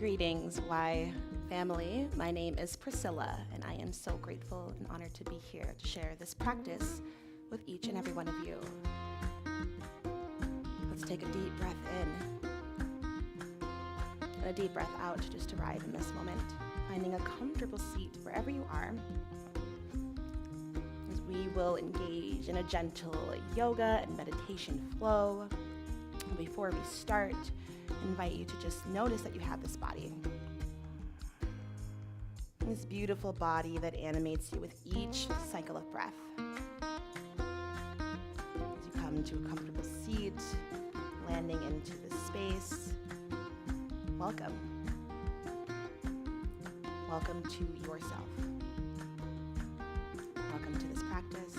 Greetings, Y family. My name is Priscilla, and I am so grateful and honored to be here to share this practice with each and every one of you. Let's take a deep breath in and a deep breath out to just arrive in this moment, finding a comfortable seat wherever you are, as we will engage in a gentle yoga and meditation flow. And before we start, I invite you to just notice that you have this body. This beautiful body that animates you with each cycle of breath. As you come to a comfortable seat, landing into this space, welcome. Welcome to yourself. Welcome to this practice.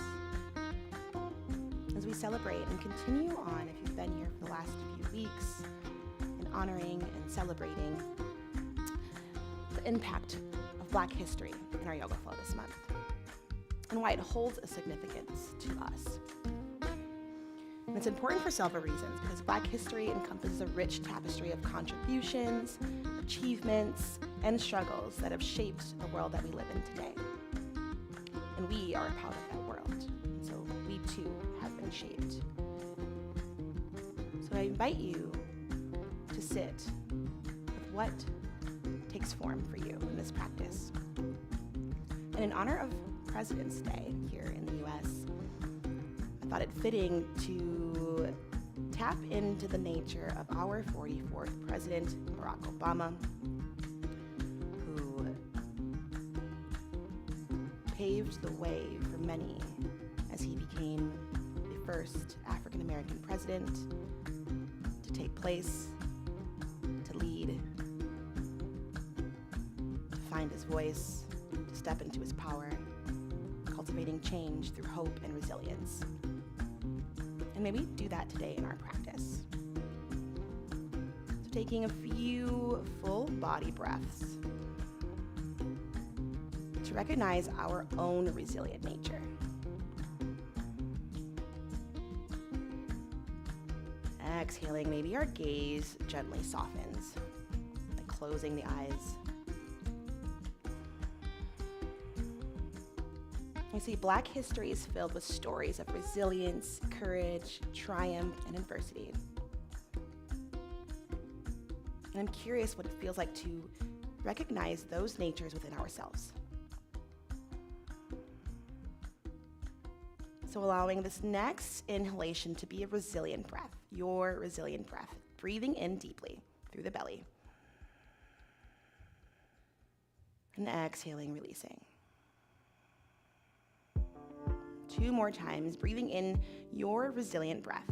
As we celebrate and continue on, if you've been here for the last few weeks, in honoring and celebrating the impact of Black history in our yoga flow this month, and why it holds a significance to us. And it's important for several reasons, because Black history encompasses a rich tapestry of contributions, achievements, and struggles that have shaped the world that we live in today. And we are a part of that world. And so we too have been shaped. So I invite you to sit with what takes form for you in this practice. And in honor of President's Day here in the US, I thought it fitting to tap into the nature of our 44th President, Barack Obama, who paved the way for many as he became the first African American president to take place, to lead, to find his voice, to step into his power, cultivating change through hope and resilience. And may we do that today in our practice. So taking a few full body breaths to recognize our own resilient nature. Exhaling, maybe our gaze gently softens, like closing the eyes. You see, Black history is filled with stories of resilience, courage, triumph, and adversity. And I'm curious what it feels like to recognize those natures within ourselves. So allowing this next inhalation to be a resilient breath, your resilient breath, breathing in deeply through the belly. And exhaling, releasing. 2 more times, breathing in your resilient breath.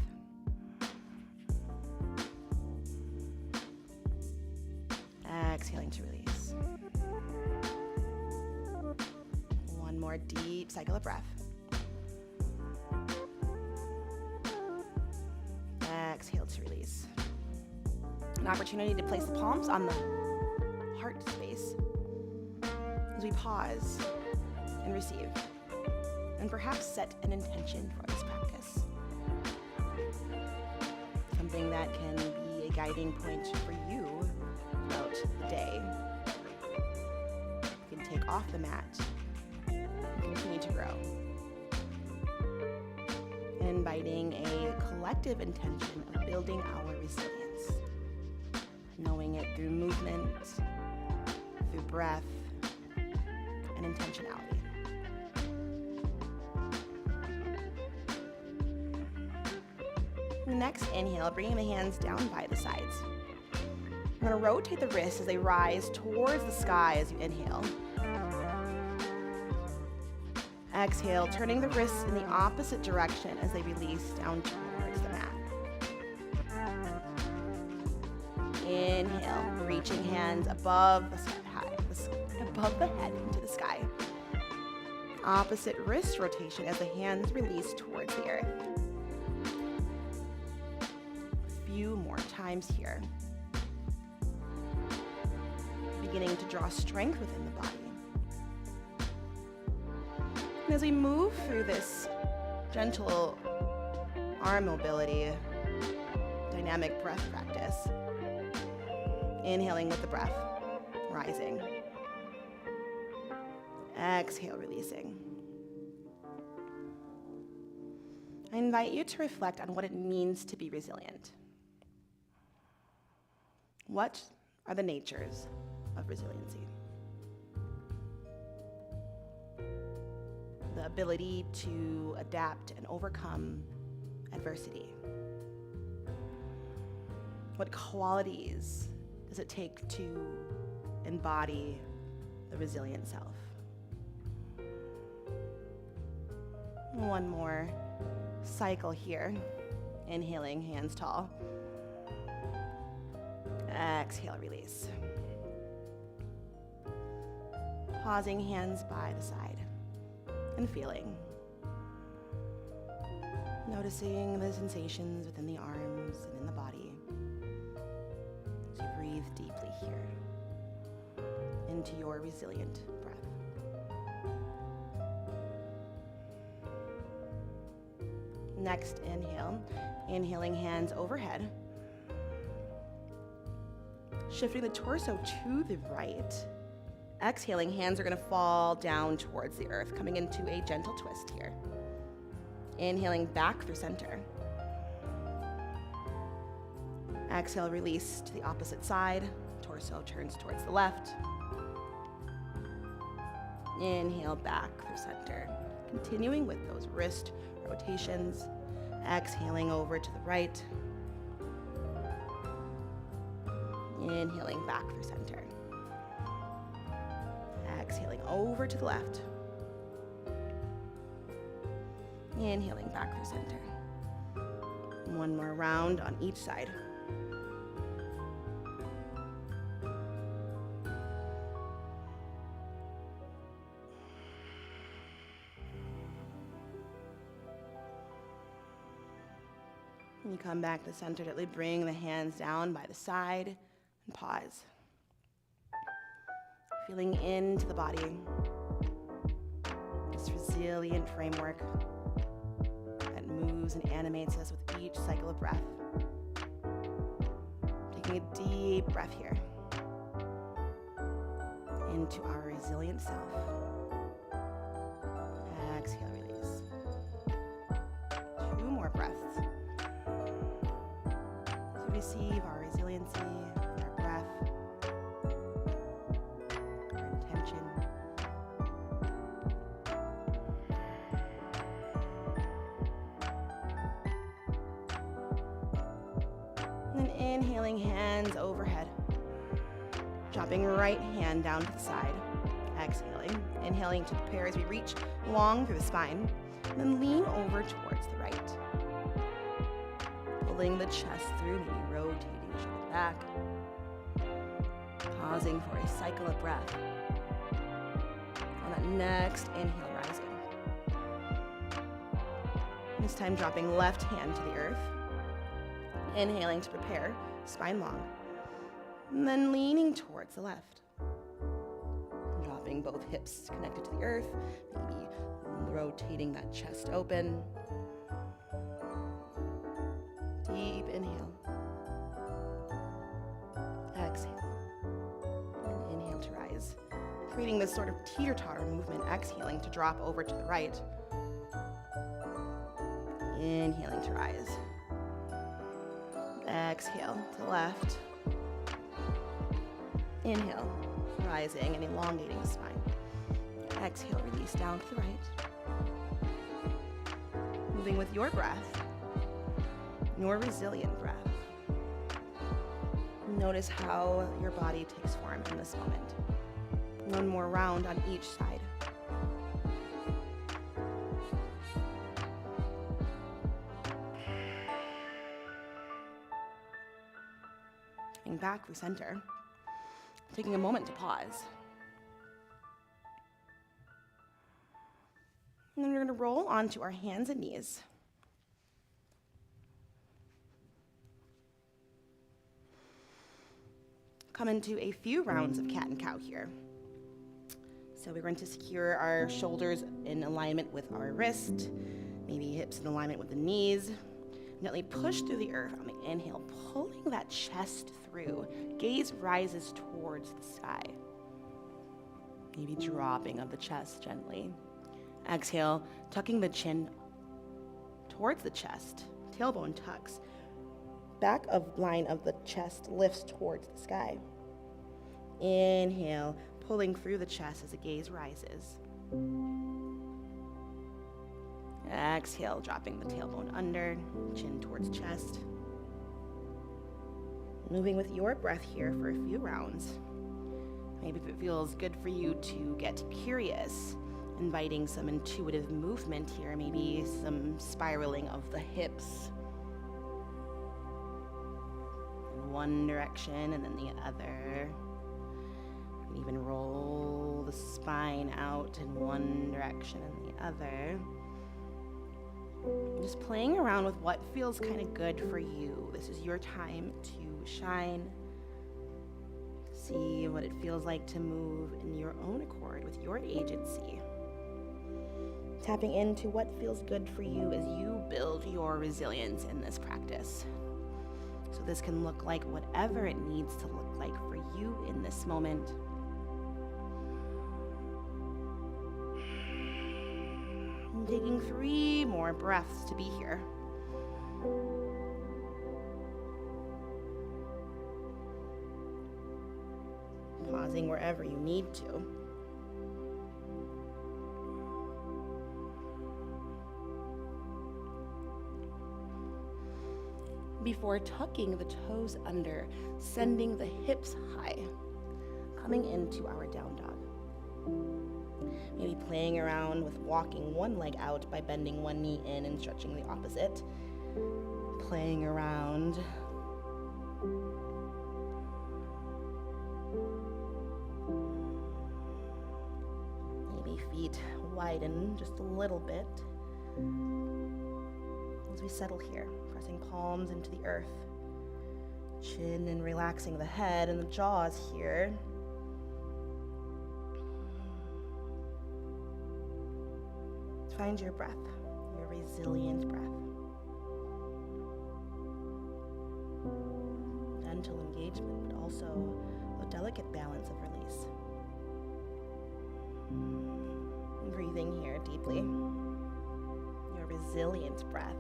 Exhaling to release. 1 more deep cycle of breath. Exhale to release. An opportunity to place the palms on the heart space as we pause and receive, and perhaps set an intention for this practice. Something that can be a guiding point for you throughout the day. You can take off the mat and continue to grow. And inviting a collective intention of building our resilience, knowing it through movement, through breath, and intentionality. Next inhale, bringing the hands down by the sides. We're going to rotate the wrists as they rise towards the sky as you inhale. Exhale, turning the wrists in the opposite direction as they release down towards the mat. Inhale, reaching hands above the head into the sky. Opposite wrist rotation as the hands release towards the earth. A few more times here. Beginning to draw strength within the body. And as we move through this gentle arm mobility, dynamic breath practice, Inhaling with the breath, rising. Exhale, releasing. I invite you to reflect on what it means to be resilient. What are the natures of resiliency? The ability to adapt and overcome adversity. What qualities does it take to embody the resilient self? One more cycle here. Inhaling, hands tall. Exhale, release. Pausing, hands by the side. And feeling. Noticing the sensations within the arms and in the body. As you breathe deeply here into your resilient breath. Next, inhale. Inhaling, hands overhead. Shifting the torso to the right. Exhaling, hands are going to fall down towards the earth, coming into a gentle twist here. Inhaling back through center. Exhale, release to the opposite side. Torso turns towards the left. Inhale back through center. Continuing with those wrist rotations. Exhaling over to the right. Inhaling back through center. Exhaling over to the left. Inhaling back through center. One more round on each side. And you come back to center, gently bring the hands down by the side and pause. Feeling into the body, this resilient framework that moves and animates us with each cycle of breath. Taking a deep breath here into our resilient self. Exhale, release. 2 more breaths. To receive our resiliency, our breath, our intention. And then inhaling, hands overhead. Dropping right hand down to the side. Exhaling. Inhaling to prepare as we reach long through the spine. And then lean over towards the right. Pulling the chest through, maybe rotating the shoulder back. Pausing for a cycle of breath. On that next inhale, rising. This time dropping left hand to the earth. Inhaling to prepare, spine long. And then leaning towards the left. Dropping both hips connected to the earth, maybe rotating that chest open. Deep inhale. Exhale. And inhale to rise. Creating this sort of teeter-totter movement, exhaling to drop over to the right. Inhaling to rise. Exhale to the left. Inhale, rising and elongating the spine. Exhale, release down to the right. Moving with your breath, your resilient breath. Notice how your body takes form in this moment. One more round on each side. Coming back through center. Taking a moment to pause. And then we're going to roll onto our hands and knees. Come into a few rounds of cat and cow here. So we're going to secure our shoulders in alignment with our wrist, maybe hips in alignment with the knees. Gently push through the earth on the inhale, pulling that chest through. Gaze rises towards the sky. Maybe dropping of the chest gently. Exhale, tucking the chin towards the chest. Tailbone tucks. Back of line of the chest lifts towards the sky. Inhale, pulling through the chest as the gaze rises. Exhale, dropping the tailbone under, chin towards chest. Moving with your breath here for a few rounds. Maybe if it feels good for you to get curious, inviting some intuitive movement here, maybe some spiraling of the hips. In one direction and then the other. You can even roll the spine out in one direction and the other. Just playing around with what feels kind of good for you. This is your time to shine. See what it feels like to move in your own accord with your agency. Tapping into what feels good for you as you build your resilience in this practice. So this can look like whatever it needs to look like for you in this moment. And taking 3 more breaths to be here. Pausing wherever you need to. Before tucking the toes under, sending the hips high, coming into our down dog. Maybe playing around with walking one leg out by bending one knee in and stretching the opposite. Playing around. Maybe feet widen just a little bit. As we settle here, pressing palms into the earth. Chin and relaxing the head and the jaws here. Find your breath, your resilient breath. Gentle engagement, but also a delicate balance of release. Breathing here deeply. Your resilient breath.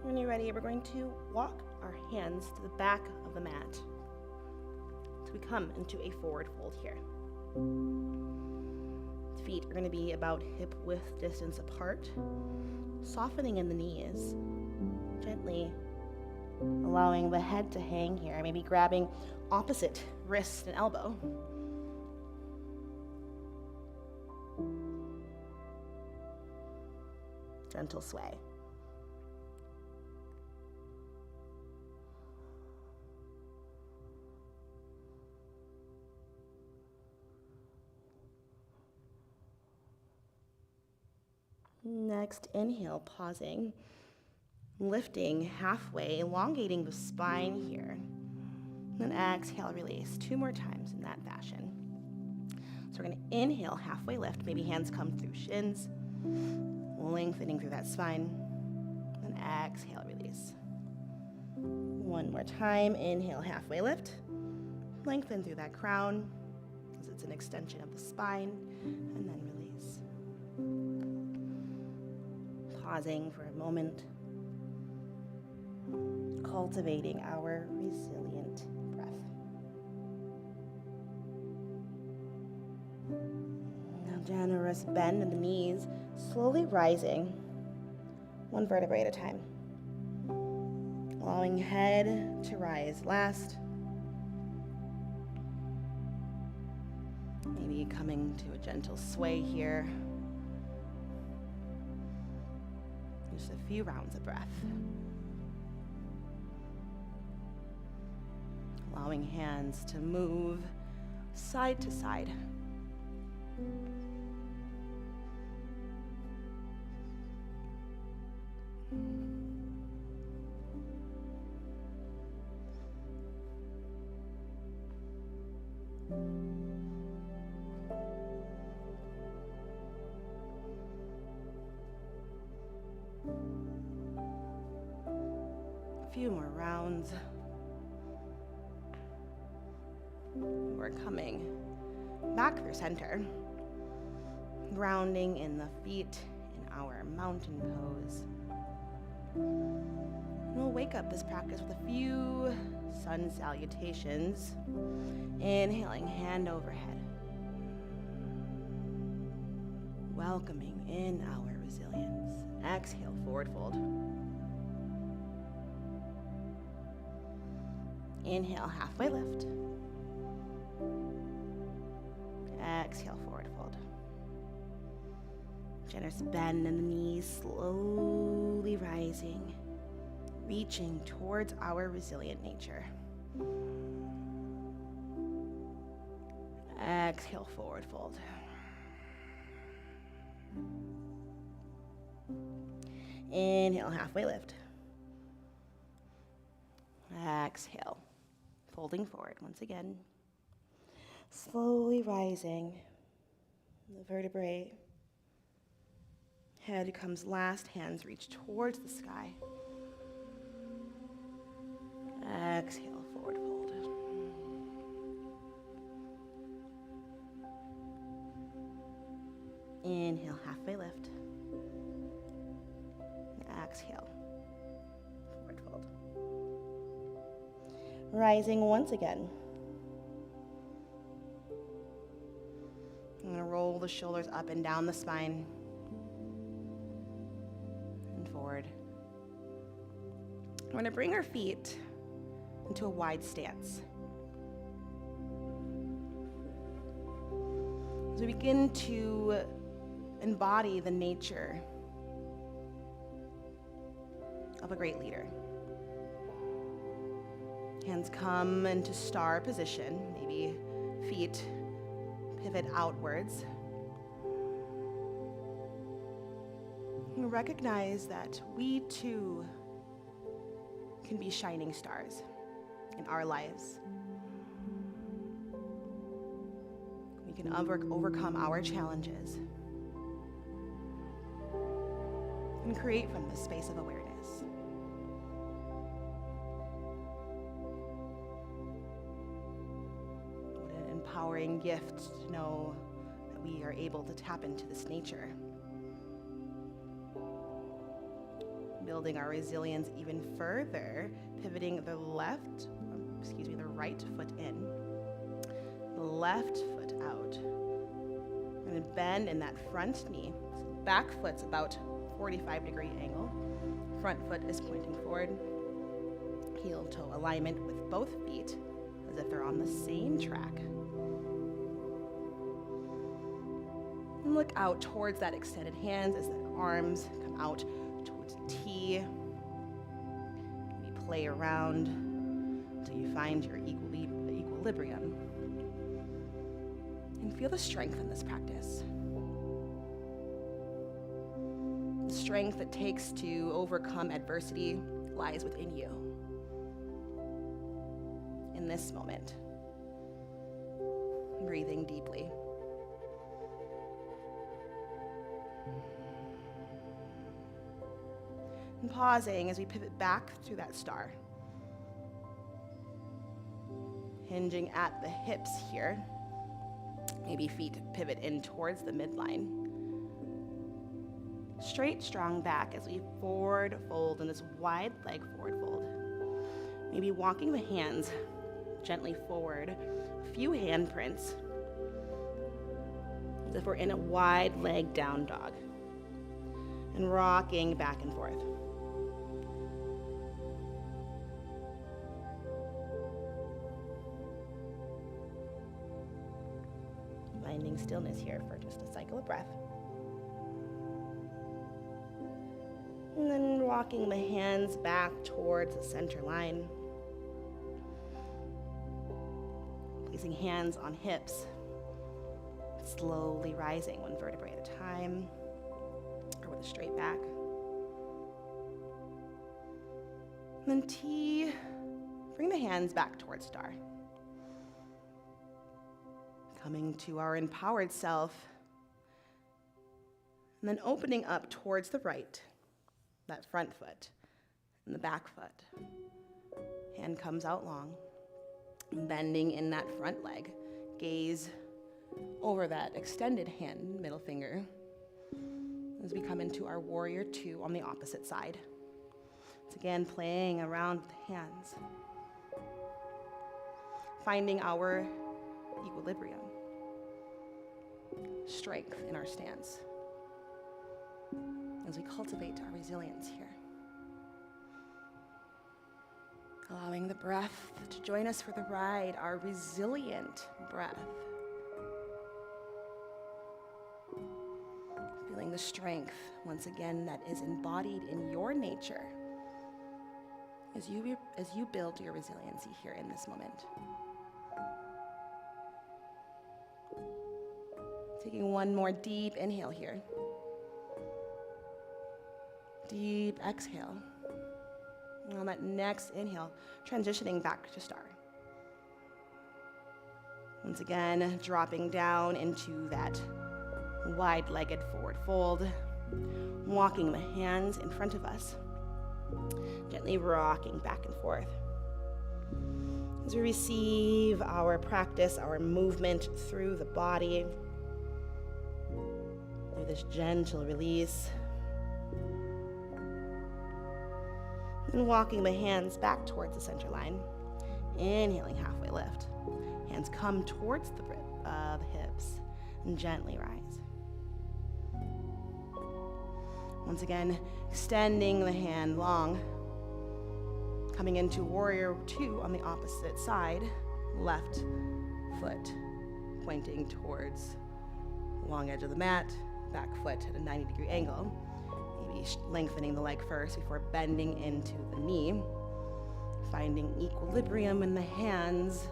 When you're ready, we're going to walk our hands to the back of the mat. So we come into a forward fold here. Feet are going to be about hip width distance apart, softening in the knees, gently allowing the head to hang here, maybe grabbing opposite wrist and elbow. Gentle sway. Next, inhale, pausing, lifting halfway, elongating the spine here. Then exhale, release 2 more times in that fashion. So we're going to inhale, halfway lift, maybe hands come through shins, lengthening through that spine. Then exhale, release. 1 more time, inhale, halfway lift, lengthen through that crown, as it's an extension of the spine, and then release. Pausing for a moment, cultivating our resilient breath. Now generous bend in the knees, slowly rising, 1 vertebrae at a time. Allowing head to rise last. Maybe coming to a gentle sway here. Just a few rounds of breath. Allowing hands to move side to side. few more rounds. We're coming back through center, grounding in the feet in our mountain pose. We'll wake up this practice with a few sun salutations. Inhaling, hand overhead. Welcoming in our resilience. Exhale, forward fold. Inhale, halfway lift. Exhale, forward fold. Generous bend in the knees, slowly rising, reaching towards our resilient nature. Exhale, forward fold. Inhale, halfway lift. Exhale, folding forward once again. Slowly rising, the vertebrae. Head comes last, hands reach towards the sky. Exhale, forward fold. Inhale, halfway lift. Exhale, forward fold. Rising once again. I'm going to roll the shoulders up and down the spine and forward. We're going to bring our feet into a wide stance. As we begin to embody the nature of a great leader. Hands come into star position, maybe feet pivot outwards. And recognize that we too can be shining stars in our lives. We can overcome our challenges and create from this space of awareness. What an empowering gift to know that we are able to tap into this nature. Building our resilience even further, pivoting the right foot in, the left foot out. We're going to bend in that front knee. So back foot's about 45-degree angle. Front foot is pointing forward. Heel-toe alignment with both feet as if they're on the same track. And look out towards that extended hands as the arms come out towards the T. Maybe play around until you find your equilibrium. And feel the strength in this practice. The strength it takes to overcome adversity lies within you. In this moment, breathing deeply. And pausing as we pivot back through that star. Hinging at the hips here. Maybe feet pivot in towards the midline. Straight, strong back as we forward fold in this wide leg forward fold. Maybe walking the hands gently forward, a few handprints, as if we're in a wide leg down dog, and rocking back and forth. Finding stillness here for just a cycle of breath. And then rocking the hands back towards the center line. Placing hands on hips. Slowly rising one vertebrae at a time, or with a straight back. And then T, bring the hands back towards star. Coming to our empowered self, and then opening up towards the right, that front foot, and the back foot. Hand comes out long, bending in that front leg. Gaze over that extended hand, middle finger, as we come into our warrior two on the opposite side. Once again, playing around with the hands, finding our equilibrium, strength in our stance as we cultivate our resilience here. Allowing the breath to join us for the ride, our resilient breath. Feeling the strength, once again, that is embodied in your nature as you build your resiliency here in this moment. Taking one more deep inhale here. Deep exhale. And on that next inhale, transitioning back to star. Once again, dropping down into that wide-legged forward fold, walking the hands in front of us, gently rocking back and forth. As we receive our practice, our movement through the body, through this gentle release, and walking the hands back towards the center line. Inhaling, halfway lift. Hands come towards the hips and gently rise. Once again, extending the hand long. Coming into warrior two on the opposite side. Left foot pointing towards the long edge of the mat. Back foot at a 90-degree angle. Maybe lengthening the leg first before bending into the knee. Finding equilibrium in the hands.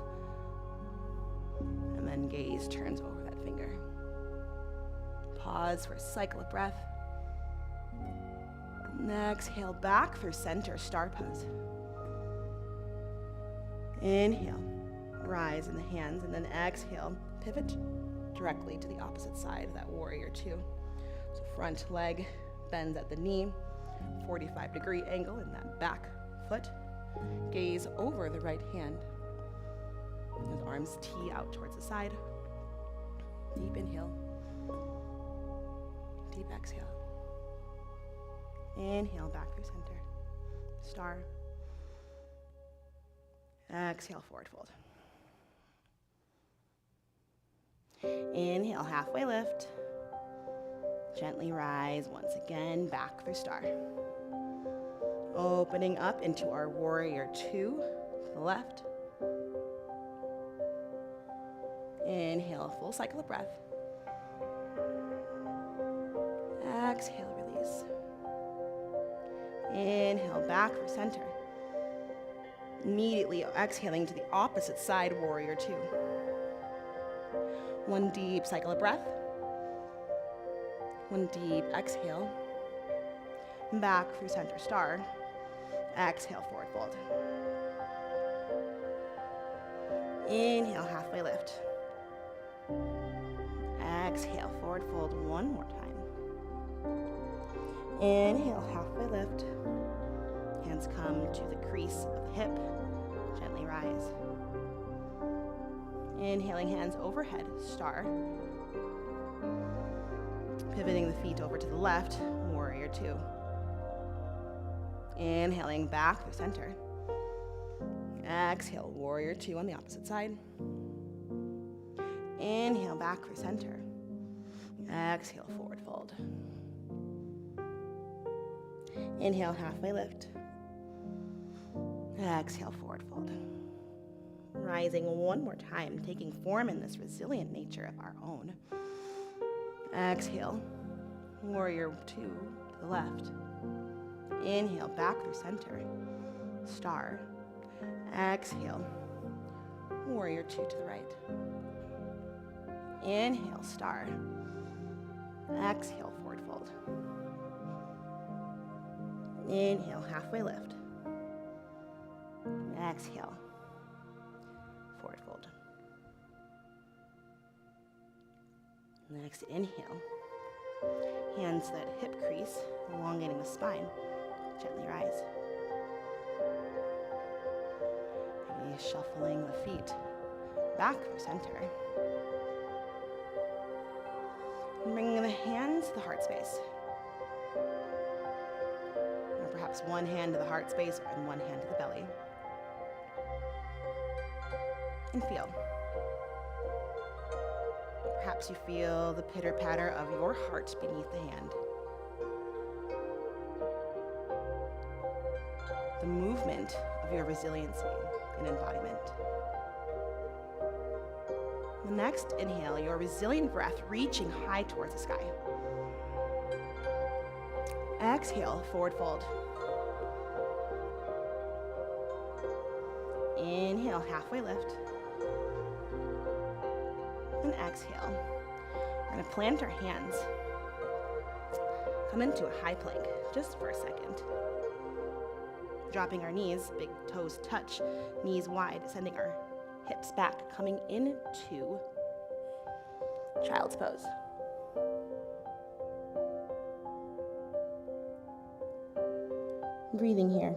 And then gaze turns over that finger. Pause for a cycle of breath. And exhale back through center, star pose. Inhale, rise in the hands, and then exhale, pivot directly to the opposite side of that warrior two. So front leg bends at the knee, 45-degree angle in that back foot. Gaze over the right hand. As arms tee out towards the side. Deep inhale. Deep exhale. Inhale back through center. Star. Exhale, forward fold. Inhale, halfway lift. Gently rise once again, back through star. Opening up into our warrior two to the left. Inhale, full cycle of breath. Exhale, release. Inhale, back through center. Immediately exhaling to the opposite side, warrior two. One deep cycle of breath. One deep exhale. Back through center, star. Exhale, forward fold. Inhale, halfway lift. Exhale, forward fold one more time. Inhale, halfway lift. Hands come to the crease of the hip. Gently rise. Inhaling, hands overhead, star. Pivoting the feet over to the left, warrior two. Inhaling back through center. Exhale, warrior two on the opposite side. Inhale, back through center. Exhale, forward fold. Inhale, halfway lift. Exhale, forward fold. Rising one more time, taking form in this resilient nature of our own. Exhale, warrior two to the left. Inhale, back through center, star. Exhale, warrior two to the right. Inhale, star. Exhale, forward fold. Inhale, halfway lift. Exhale, forward fold. Next, inhale. Hands to that hip crease, elongating the spine. Gently rise. shuffling the feet back for center. And bringing the hands to the heart space. Or perhaps one hand to the heart space and one hand to the belly. And feel. Perhaps you feel the pitter-patter of your heart beneath the hand. The movement of your resiliency and embodiment. The next inhale, your resilient breath reaching high towards the sky. Exhale, forward fold. Inhale, halfway lift. And exhale. We're going to plant our hands. Come into a high plank just for a second. Dropping our knees, big toes touch, knees wide, sending our hips back, coming into child's pose. Breathing here.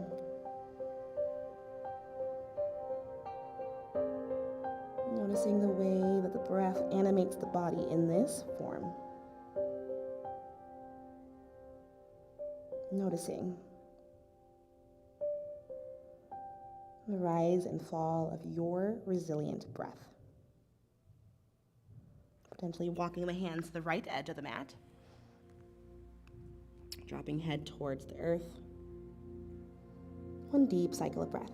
Noticing the way that the breath animates the body in this form. Noticing the rise and fall of your resilient breath. Potentially walking the hands to the right edge of the mat. Dropping head towards the earth. One deep cycle of breath.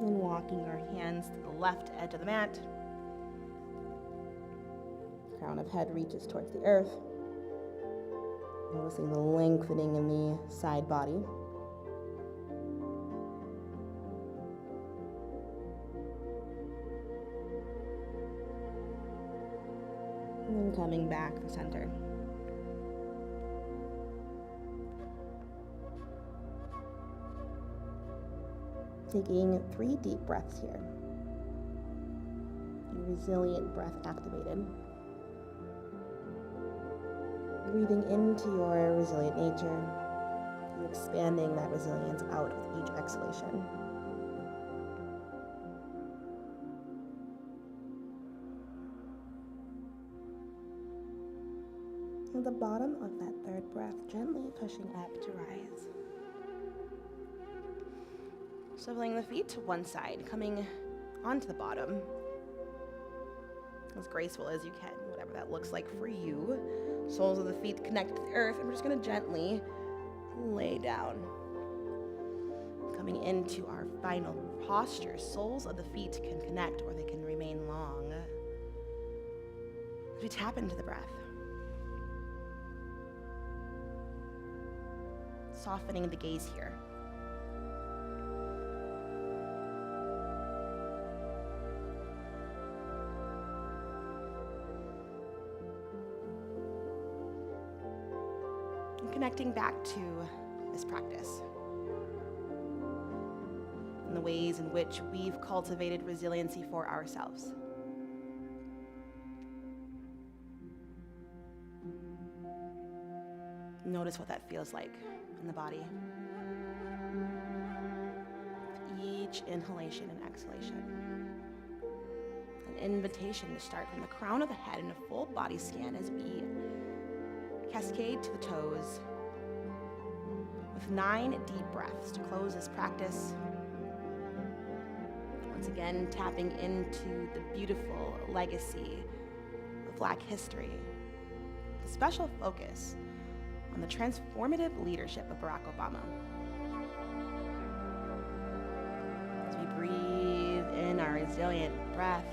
And walking our hands to the left edge of the mat. Crown of head reaches towards the earth. Noticing the lengthening in the side body. And then coming back to center. Taking 3 deep breaths here. Your resilient breath activated. Breathing into your resilient nature, and expanding that resilience out with each exhalation. At the bottom of that third breath, gently pushing up to rise. Swiveling the feet to one side, coming onto the bottom. As graceful as you can, whatever that looks like for you. Soles of the feet connect to the earth, and we're just going to gently lay down. Coming into our final posture, soles of the feet can connect or they can remain long. As we tap into the breath. Softening the gaze here. Connecting back to this practice and the ways in which we've cultivated resiliency for ourselves. Notice what that feels like in the body. With each inhalation and exhalation. An invitation to start from the crown of the head in a full body scan as we cascade to the toes with 9 deep breaths to close this practice. Once again, tapping into the beautiful legacy of Black history, with a special focus on the transformative leadership of Barack Obama. As we breathe in our resilient breath,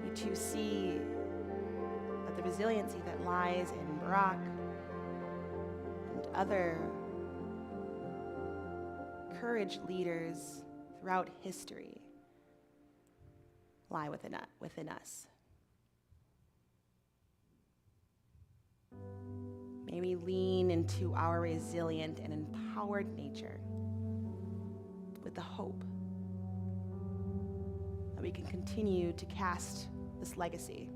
we too see the resiliency that lies in Barack and other courage leaders throughout history lie within us. May we lean into our resilient and empowered nature with the hope that we can continue to cast this legacy.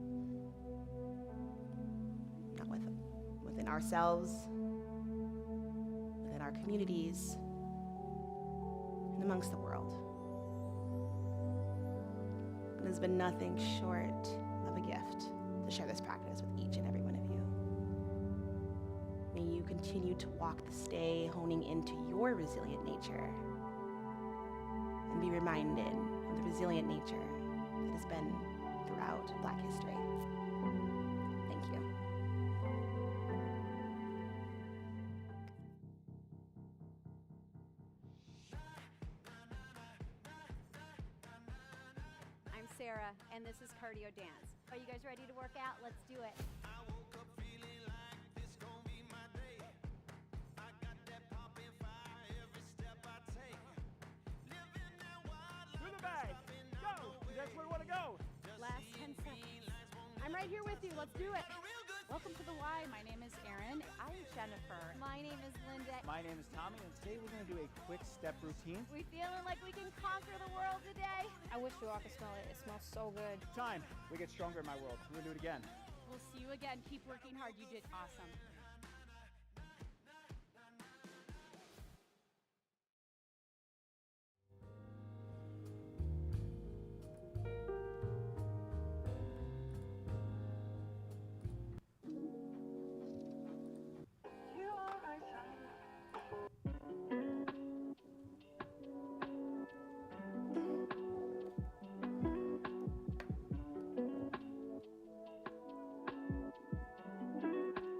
ourselves, within our communities, and amongst the world. It has been nothing short of a gift to share this practice with each and every one of you. May you continue to walk this day, honing into your resilient nature, and be reminded of the resilient nature that has been throughout Black history. Thank you. I'm Sarah, and this is cardio dance. Are you guys ready to work out? Let's do it. That's where we want to go. Last 10 seconds. I'm right here with you. Let's do it. Welcome to the Y. My name is Erin. I'm Jennifer. My name is Linda. My name is Tommy, and today we're going to do a quick step routine. We feeling like we can conquer the world today? I wish you all could smell it. It smells so good. Time. We get stronger in my world. We're going to do it again. We'll see you again. Keep working hard. You did awesome.